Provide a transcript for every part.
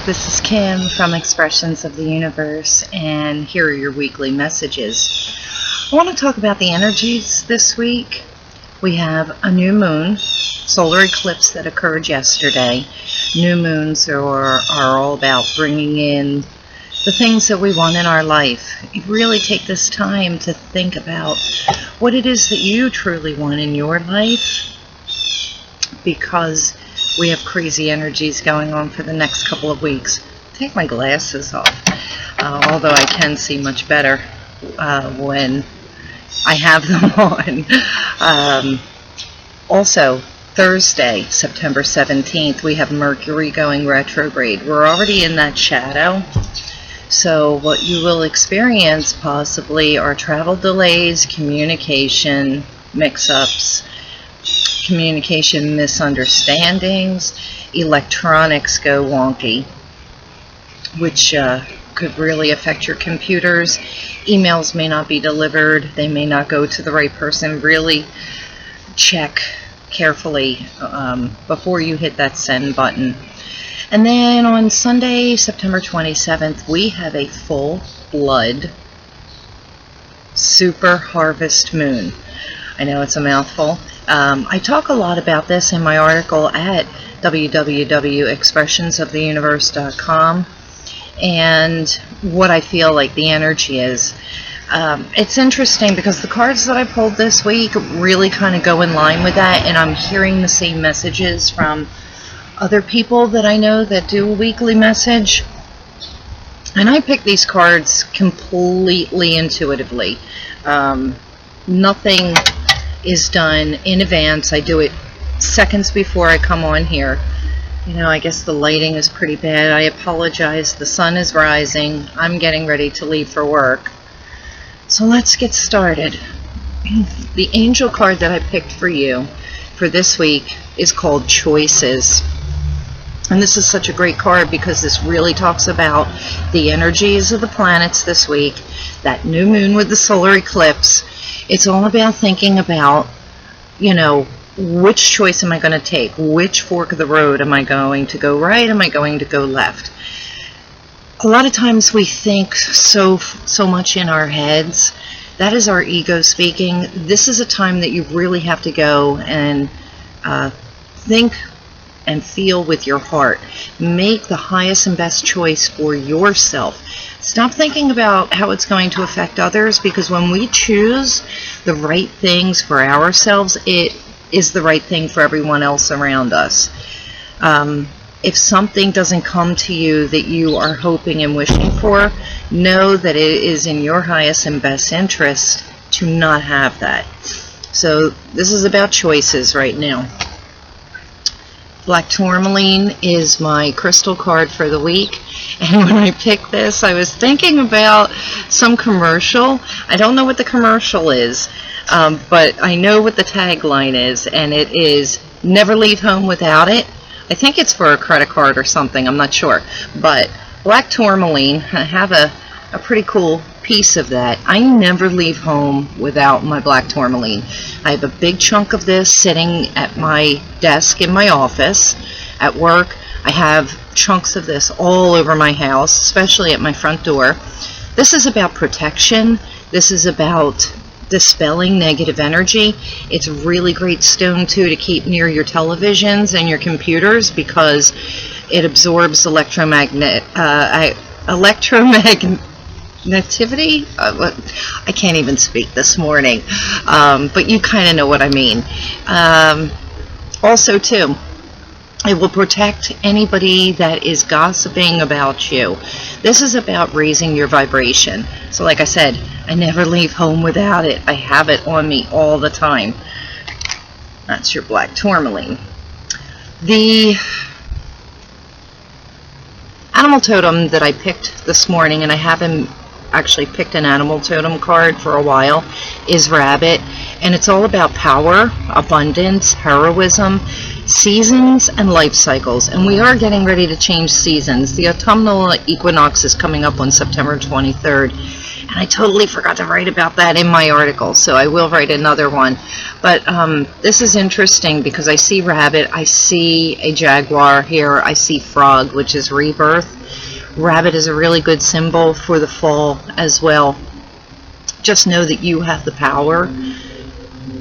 this is Kim from Expressions of the Universe, and here are your weekly messages. I want to talk about the energies this week. We have a new moon, solar eclipse that occurred yesterday. New moons are all about bringing in the things that we want in our life. You really take this time to think about what it is that you truly want in your life, because we have crazy energies going on for the next couple of weeks. Take my glasses off, although I can see much better when I have them on. Also, Thursday, September 17th, we have Mercury going retrograde. We're already in that shadow. So what you will experience possibly are travel delays, communication mix-ups, communication misunderstandings, electronics go wonky, which could really affect your computers. Emails may not be delivered. They may not go to the right person. Really check carefully before you hit that send button. And then on Sunday, September 27th, we have a full blood super harvest moon. I know it's a mouthful. I talk a lot about this in my article at www.expressionsoftheuniverse.com, and what I feel like the energy is. It's interesting because the cards that I pulled this week really kind of go in line with that, and I'm hearing the same messages from other people that I know that do a weekly message. And I pick these cards completely intuitively. Nothing is done in advance. I do it seconds before I come on here. You know, I guess the lighting is pretty bad. I apologize. The sun is rising. I'm getting ready to leave for work. So let's get started. The angel card that I picked for you for this week is called Choices. And this is such a great card because this really talks about the energies of the planets this week, that new moon with the solar eclipse. It's all about thinking about, you know, which choice am I going to take? Which fork of the road am I going to go right? Am I going to go left? A lot of times we think so much in our heads. That is our ego speaking. This is a time that you really have to go and think and feel with your heart. Make the highest and best choice for yourself. Stop thinking about how it's going to affect others, because when we choose the right things for ourselves, it is the right thing for everyone else around us. If something doesn't come to you that you are hoping and wishing for, know that it is in your highest and best interest to not have that. So this is about choices right now. Black tourmaline is my crystal card for the week, and when I picked this, I was thinking about some commercial. I don't know what the commercial is, but I know what the tagline is, and it is "Never leave home without it." I think it's for a credit card or something, I'm not sure. But black tourmaline, I have a pretty cool piece of that. I never leave home without my black tourmaline. I have a big chunk of this sitting at my desk in my office. At work, I have chunks of this all over my house, especially at my front door. This is about protection. This is about dispelling negative energy. It's a really great stone too to keep near your televisions and your computers, because it absorbs electronativity. I can't even speak this morning, but you kind of know what I mean. Also too, it will protect anybody that is gossiping about you. This is about raising your vibration. So like I said, I never leave home without it. I have it on me all the time. That's your black tourmaline. The animal totem that I picked this morning, and I haven't actually picked an animal totem card for a while, is rabbit, and it's all about power, abundance, heroism, seasons, and life cycles. And we are getting ready to change seasons. The autumnal equinox is coming up on September 23rd, And I totally forgot to write about that in my article, so I will write another one. But this is interesting because I see rabbit, I see a jaguar here, I see frog, which is rebirth. Rabbit is a really good symbol for the fall as well. Just know that you have the power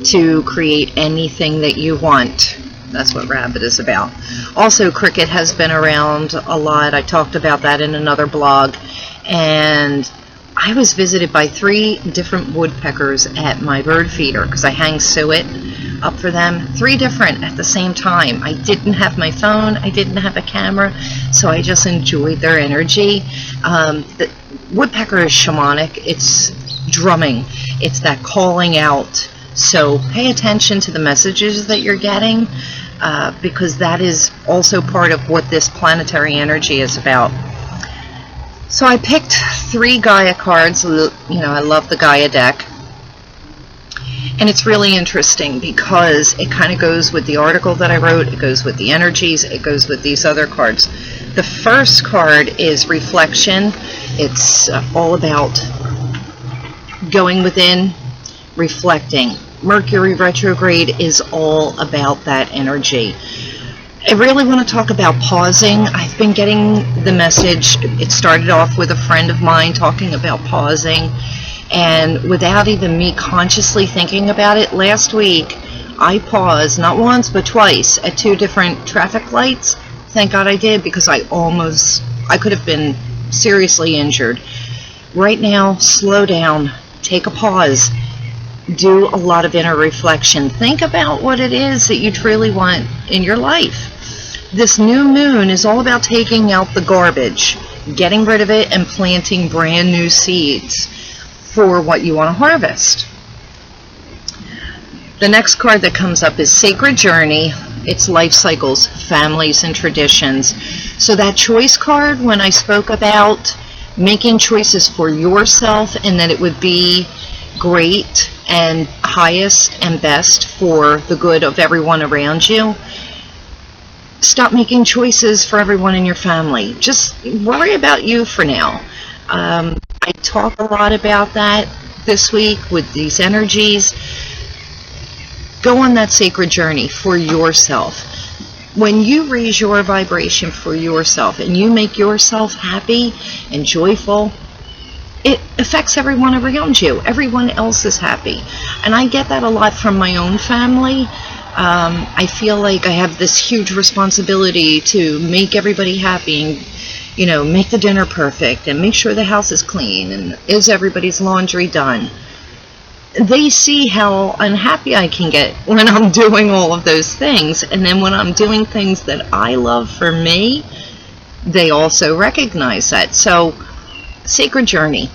to create anything that you want. That's what rabbit is about. Also, cricket has been around a lot. I talked about that in another blog. And I was visited by 3 different woodpeckers at my bird feeder because I hang suet up for them. 3 different at the same time. I didn't have my phone. I didn't have a camera. So I just enjoyed their energy. The woodpecker is shamanic. It's drumming. It's that calling out. So pay attention to the messages that you're getting because that is also part of what this planetary energy is about. So I picked 3 Gaia cards. You know, I love the Gaia deck. And it's really interesting because it kind of goes with the article that I wrote. It goes with the energies. It goes with these other cards. The first card is reflection. It's all about going within, reflecting. Mercury retrograde is all about that energy. I really want to talk about pausing. I've been getting the message. It started off with a friend of mine talking about pausing, and without even me consciously thinking about it, last week I paused not once but twice at 2 different traffic lights. Thank God I did, because I could have been seriously injured. Right now, slow down, take a pause. Do a lot of inner reflection. Think about what it is that you truly want in your life. This new moon is all about taking out the garbage, getting rid of it, and planting brand new seeds for what you want to harvest. The next card that comes up is Sacred Journey. It's life cycles, families, and traditions. So that choice card, when I spoke about making choices for yourself and that it would be great and highest and best for the good of everyone around you, stop making choices for everyone in your family. Just worry about you for now. I talk a lot about that this week with these energies. Go on that sacred journey for yourself. When you raise your vibration for yourself and you make yourself happy and joyful, it affects everyone around you. Everyone else is happy. And I get that a lot from my own family. I feel like I have this huge responsibility to make everybody happy and, you know, make the dinner perfect and make sure the house is clean and is everybody's laundry done. They see how unhappy I can get when I'm doing all of those things. And then when I'm doing things that I love for me, they also recognize that. So, Sacred Journey.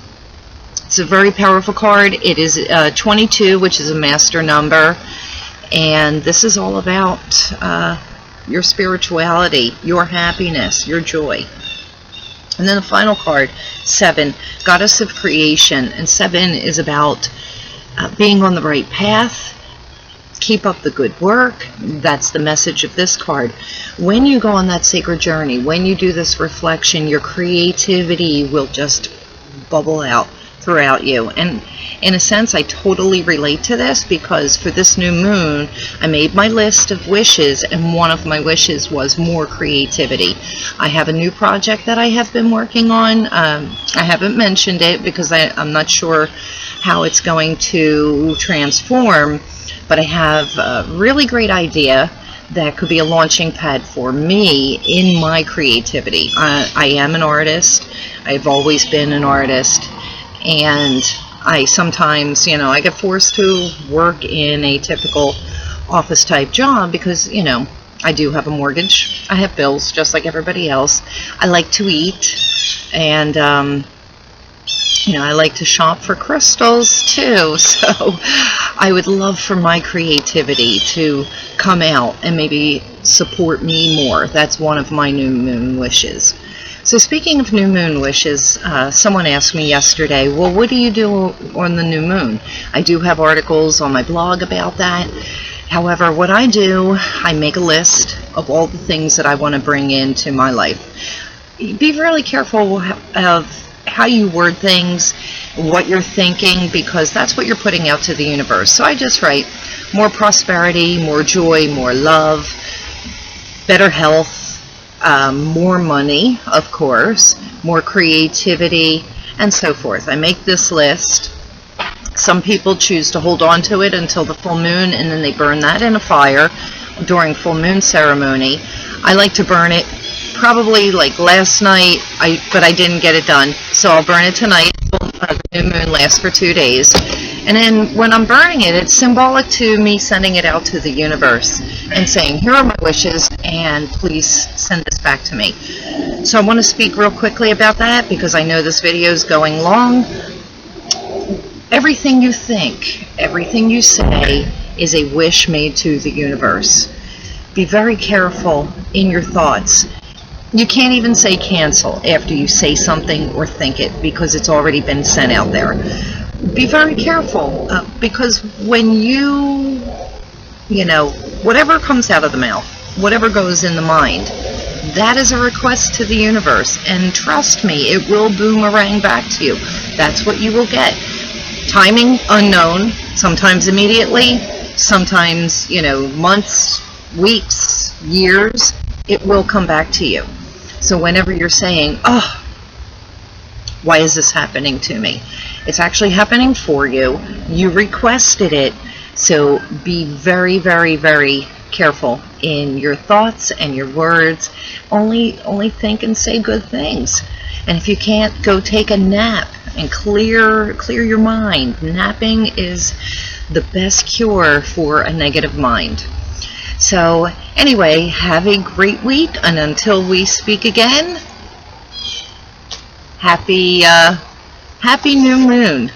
It's a very powerful card. It is 22, which is a master number. And this is all about your spirituality, your happiness, your joy. And then the final card, 7, Goddess of Creation. And 7 is about being on the right path. Keep up the good work. That's the message of this card. When you go on that sacred journey, when you do this reflection, your creativity will just bubble out throughout you. And in a sense, I totally relate to this because for this new moon, I made my list of wishes, and one of my wishes was more creativity. I have a new project that I have been working on. I haven't mentioned it because I'm not sure how it's going to transform, but I have a really great idea that could be a launching pad for me in my creativity. I am an artist. I've always been an artist, and I sometimes, you know, I get forced to work in a typical office type job because, you know, I do have a mortgage. I have bills just like everybody else. I like to eat, and you know, I like to shop for crystals too, so I would love for my creativity to come out and maybe support me more. That's one of my new moon wishes. So speaking of new moon wishes, someone asked me yesterday, well, what do you do on the new moon? I do have articles on my blog about that. However, what I do, I make a list of all the things that I want to bring into my life. Be really careful of how you word things. what you're thinking, because that's what you're putting out to the universe. So I just write more prosperity, more joy, more love, better health, more money, of course, more creativity, and so forth. I make this list. Some people choose to hold on to it until the full moon, and then they burn that in a fire during full moon ceremony. I like to burn it probably like last night, but I didn't get it done, so I'll burn it tonight. The new moon lasts for 2 days, and then when I'm burning it, it's symbolic to me sending it out to the universe and saying, here are my wishes, and please send this back to me. So I want to speak real quickly about that, because I know this video is going long. Everything you think, everything you say is a wish made to the universe. Be very careful in your thoughts. You can't even say cancel after you say something or think it, because it's already been sent out there. Be very careful, because when you whatever comes out of the mouth, whatever goes in the mind, that is a request to the universe. And trust me, it will boomerang back to you. That's what you will get. Timing unknown, sometimes immediately, sometimes, months, weeks, years, it will come back to you. So whenever you're saying, oh, why is this happening to me? It's actually happening for you. You requested it. So be very, very, very careful in your thoughts and your words. Only think and say good things. And if you can't, go take a nap and clear your mind. Napping is the best cure for a negative mind. So anyway, have a great week, and until we speak again, happy new moon.